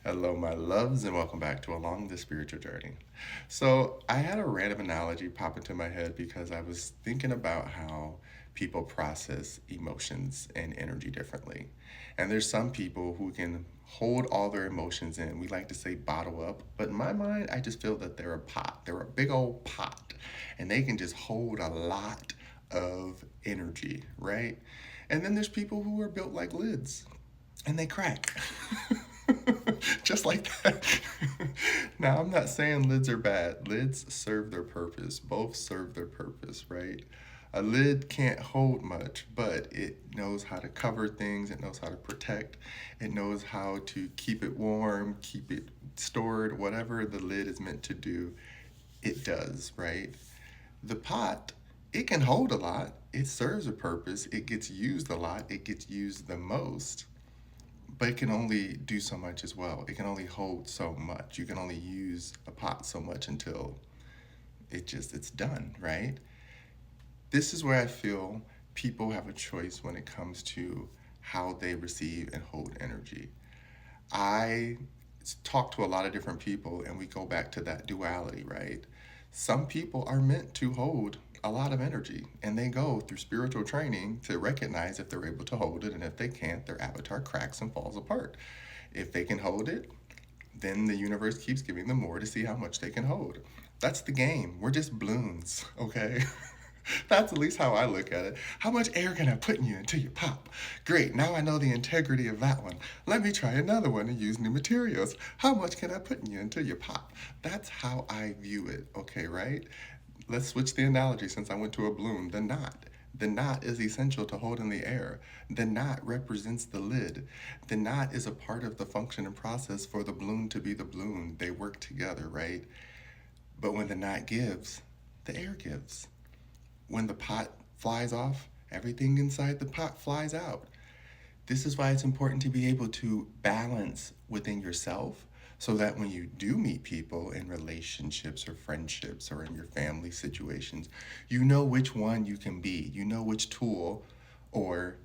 Hello, my loves, and welcome back to Along the Spiritual Journey. So, I had a random analogy pop into my head because I was thinking about how people process emotions and energy differently. And there's some people who can hold all their emotions in. We like to say bottle up, but in my mind, I just feel that they're a pot. They're a big old pot, and they can just hold a lot of energy, right? And then there's people who are built like lids and they crack. Just like that. Now, I'm not saying lids are bad. Lids serve their purpose. Both serve their purpose, right? A lid can't hold much, but it knows how to cover things, it knows how to protect, it knows how to keep it warm, keep it stored, whatever the lid is meant to do, it does, right? The pot, it can hold a lot, it serves a purpose, it gets used a lot, it gets used the most, but it can only do so much as well. It can only hold so much. You can only use a pot so much until it's done, right? This is where I feel people have a choice when it comes to how they receive and hold energy. I talk to a lot of different people and we go back to that duality, right? Some people are meant to hold a lot of energy and they go through spiritual training to recognize if they're able to hold it, and if they can't, their avatar cracks and falls apart. If they can hold it, then the universe keeps giving them more to see how much they can hold. That's the game. We're just balloons, okay? That's at least how I look at it. How much air can I put in you until you pop? Great, now I know the integrity of that one. Let me try another one and use new materials. How much can I put in you until you pop? That's how I view it, okay, right? Let's switch the analogy since I went to a balloon. The knot. The knot is essential to hold in the air. The knot represents the lid. The knot is a part of the function and process for the balloon to be the balloon. They work together, right? But when the knot gives, the air gives. When the pot flies off, everything inside the pot flies out. This is why it's important to be able to balance within yourself so that when you do meet people in relationships or friendships or in your family situations, you know which one you can be. You know which tool or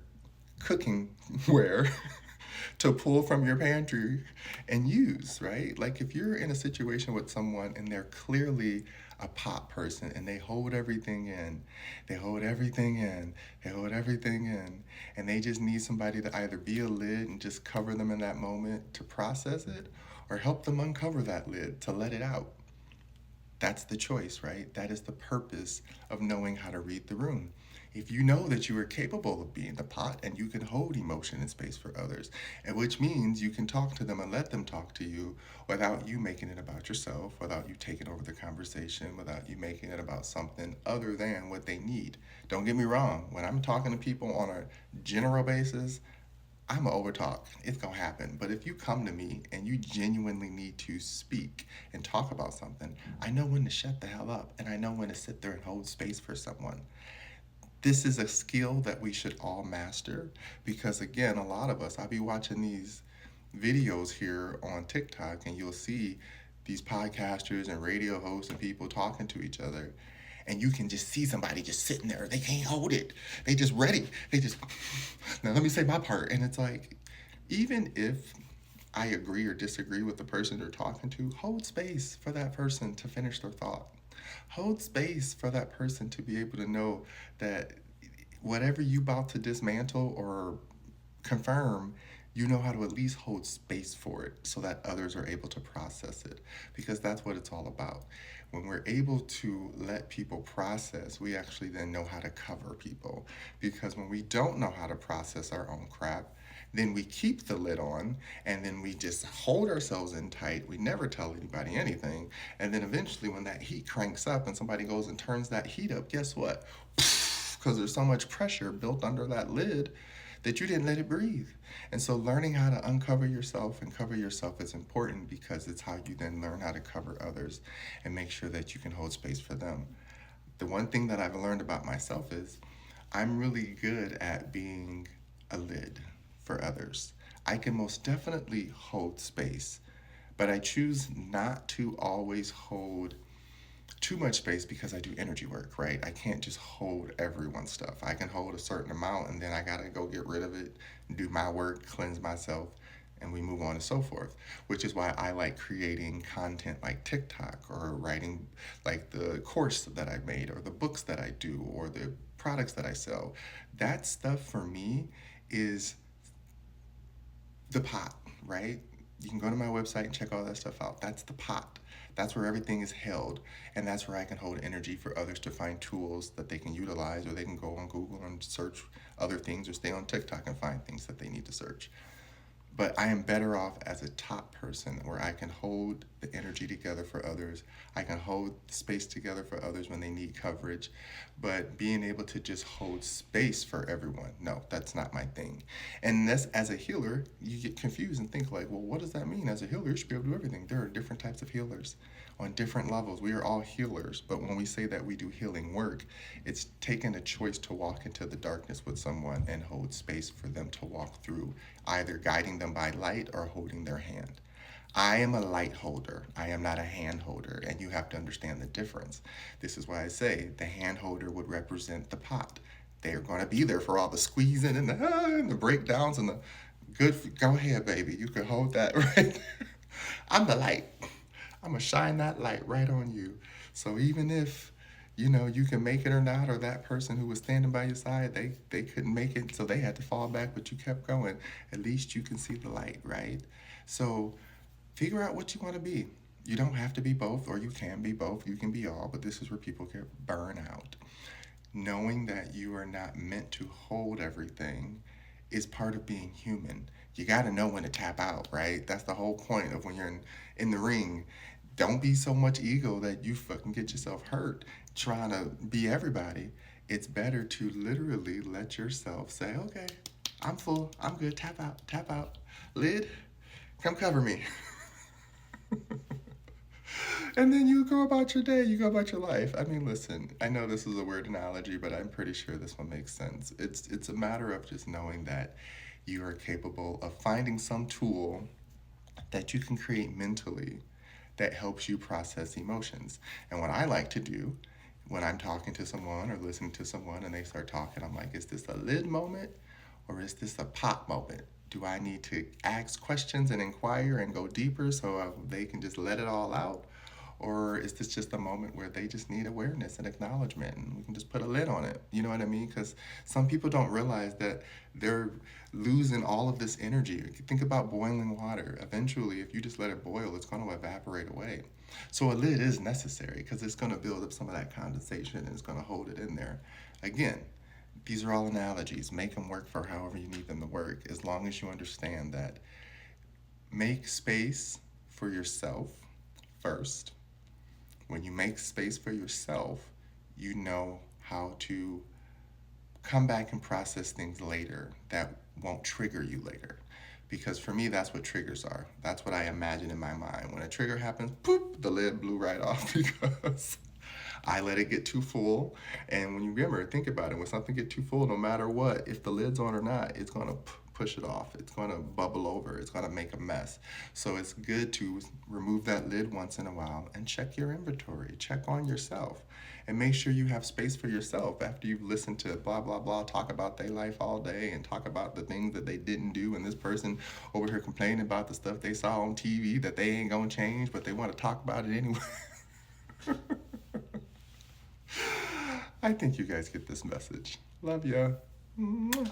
cooking ware to pull from your pantry and use, right? Like if you're in a situation with someone and they're clearly a pot person and they hold everything in, they hold everything in, they hold everything in, and they just need somebody to either be a lid and just cover them in that moment to process it or help them uncover that lid to let it out. That's the choice, right? That is the purpose of knowing how to read the room. If you know that you are capable of being the pot and you can hold emotion and space for others, and which means you can talk to them and let them talk to you without you making it about yourself, without you taking over the conversation, without you making it about something other than what they need. Don't get me wrong, when I'm talking to people on a general basis, I'm a overtalk. It's gonna happen. But if you come to me and you genuinely need to speak and talk about something, I know when to shut the hell up and I know when to sit there and hold space for someone. This is a skill that we should all master because again, a lot of us, I'll be watching these videos here on TikTok and you'll see these podcasters and radio hosts and people talking to each other, and you can just see somebody just sitting there. They can't hold it. They just ready. They just now let me say my part. And it's like, even if I agree or disagree with the person they're talking to, hold space for that person to finish their thought. Hold space for that person to be able to know that whatever you about to dismantle or confirm, you know how to at least hold space for it so that others are able to process it, because that's what it's all about. When we're able to let people process, we actually then know how to cover people, because when we don't know how to process our own crap, then we keep the lid on and then we just hold ourselves in tight. We never tell anybody anything. And then eventually, when that heat cranks up and somebody goes and turns that heat up, guess what? Because there's so much pressure built under that lid that you didn't let it breathe. And so learning how to uncover yourself and cover yourself is important because it's how you then learn how to cover others and make sure that you can hold space for them. The one thing that I've learned about myself is I'm really good at being a lid for others. I can most definitely hold space, but I choose not to always hold too much space because I do energy work, right? I can't just hold everyone's stuff. I can hold a certain amount and then I gotta go get rid of it, do my work, cleanse myself, and we move on and so forth, which is why I like creating content like TikTok, or writing like the course that I made, or the books that I do, or the products that I sell. That stuff for me is the pot, right? You can go to my website and check all that stuff out. That's the pot. That's where everything is held. And that's where I can hold energy for others to find tools that they can utilize, or they can go on Google and search other things, or stay on TikTok and find things that they need to search. But I am better off as a top person, where I can hold the energy together for others. I can hold space together for others when they need coverage. But being able to just hold space for everyone, no, that's not my thing. And that's, as a healer, you get confused and think like, well, what does that mean? As a healer, you should be able to do everything. There are different types of healers on different levels. We are all healers, but when we say that we do healing work, it's taking a choice to walk into the darkness with someone and hold space for them to walk through, either guiding them by light or holding their hand. I am a light holder. I am not a hand holder, and you have to understand the difference. This is why I say the hand holder would represent the pot. They're going to be there for all the squeezing and the breakdowns and the good. Go ahead, baby. You can hold that right there. I'm the light. I'm gonna shine that light right on you. So even if you can make it or not, or that person who was standing by your side, they couldn't make it, so they had to fall back, but you kept going. At least you can see the light, right? So figure out what you want to be. You don't have to be both, or you can be both. You can be all, but this is where people get burn out. Knowing that you are not meant to hold everything is part of being human. You got to know when to tap out, right? That's the whole point of when you're in the ring. Don't be so much ego that you fucking get yourself hurt trying to be everybody. It's better to literally let yourself say, okay, I'm full, I'm good, tap out, tap out. Lid, come cover me. And then you go about your day, you go about your life. I mean, listen, I know this is a weird analogy, but I'm pretty sure this one makes sense. It's a matter of just knowing that you are capable of finding some tool that you can create mentally that helps you process emotions. And what I like to do when I'm talking to someone or listening to someone and they start talking, I'm like, is this a lid moment, or is this a pop moment? Do I need to ask questions and inquire and go deeper so they can just let it all out? Or is this just a moment where they just need awareness and acknowledgement, and we can just put a lid on it? You know what I mean? Because some people don't realize that they're losing all of this energy. Think about boiling water. Eventually, if you just let it boil, it's going to evaporate away. So a lid is necessary, because it's going to build up some of that condensation and it's going to hold it in there. Again, these are all analogies. Make them work for however you need them to work, as long as you understand that. Make space for yourself first. When you make space for yourself, you know how to come back and process things later that won't trigger you later. Because for me, that's what triggers are. That's what I imagine in my mind. When a trigger happens, poop, the lid blew right off because I let it get too full. And when you remember, think about it. When something get too full, no matter what, if the lid's on or not, it's going to push it off. It's going to bubble over. It's going to make a mess. So it's good to remove that lid once in a while and check your inventory. Check on yourself and make sure you have space for yourself after you've listened to blah, blah, blah, talk about their life all day and talk about the things that they didn't do. And this person over here complaining about the stuff they saw on TV that they ain't going to change, but they want to talk about it anyway. I think you guys get this message. Love ya. Mwah.